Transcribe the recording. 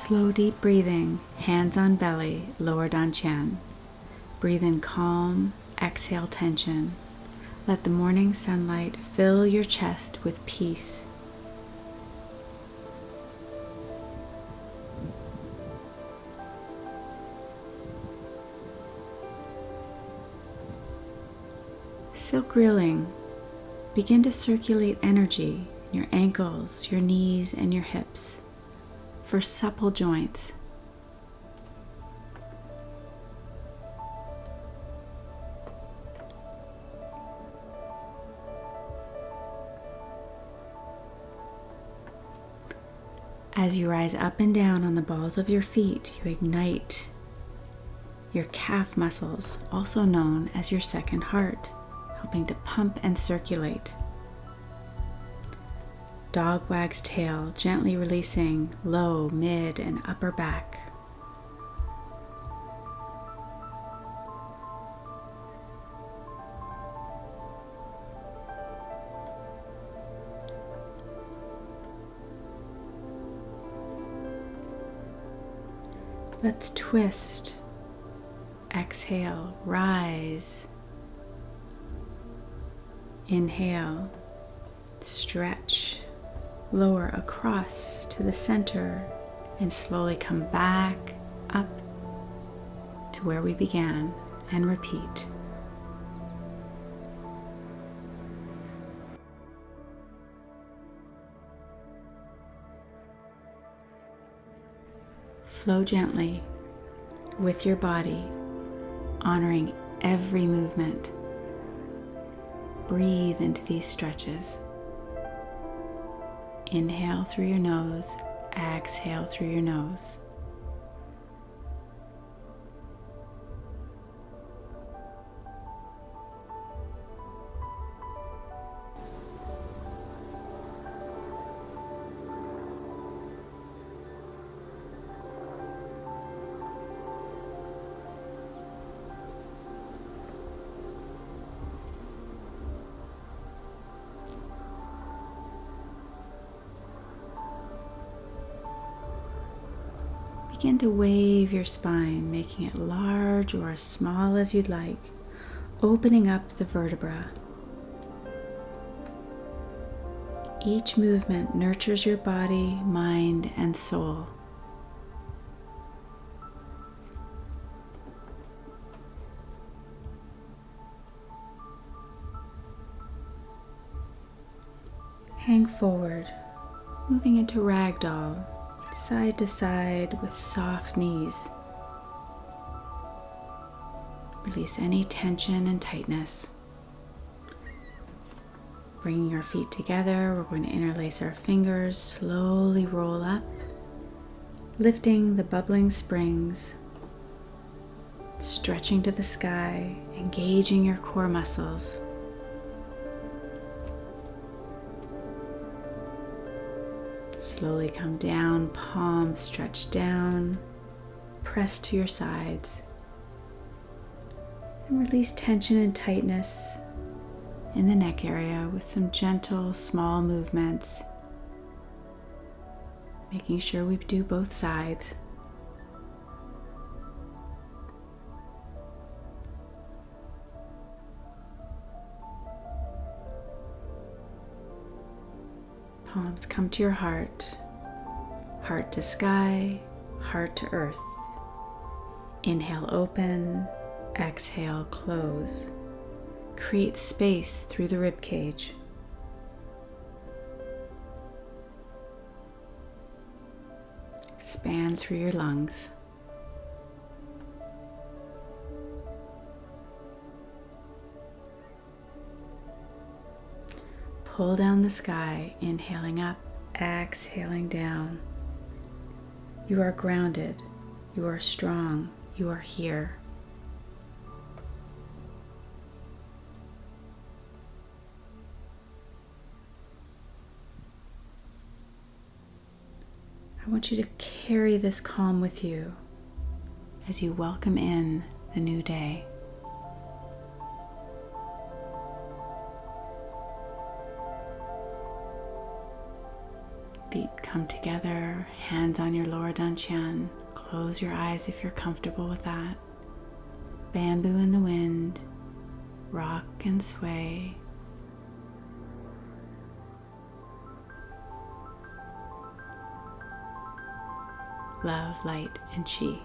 Slow, deep breathing, hands on belly, lowered on chin. Breathe in calm, exhale tension. Let the morning sunlight fill your chest with peace. Silk reeling. Begin to circulate energy in your ankles, your knees, and your hips for supple joints. As you rise up and down on the balls of your feet, you ignite your calf muscles, also known as your second heart, helping to pump and circulate. Dog wags tail, gently releasing low, mid, and upper back. Let's twist. Exhale, rise. Inhale, stretch, lower across to the center, and slowly come back up to where we began, and repeat. Flow gently with your body, honoring every movement. Breathe into these stretches. Inhale through your nose, exhale through your nose. Begin to wave your spine, making it large or as small as you'd like, opening up the vertebra. Each movement nurtures your body, mind, and soul. Hang forward, moving into ragdoll, side to side with soft knees. Release any tension and tightness. Bringing our feet together, we're going to interlace our fingers, slowly roll up, lifting the bubbling springs, stretching to the sky, engaging your core muscles. Slowly come down, palms stretch down, press to your sides, and release tension and tightness in the neck area with some gentle, small movements, making sure we do both sides. Palms come to your heart, heart to sky, heart to earth. Inhale, open, exhale, close. Create space through the rib cage. Expand through your lungs. Pull down the sky, inhaling up, exhaling down. You are grounded, you are strong, you are here. I want you to carry this calm with you as you welcome in the new day. feet come together, hands on your lower dantian. Close your eyes if you're comfortable with that. Bamboo in the wind, rock and sway. Love, light, and chi.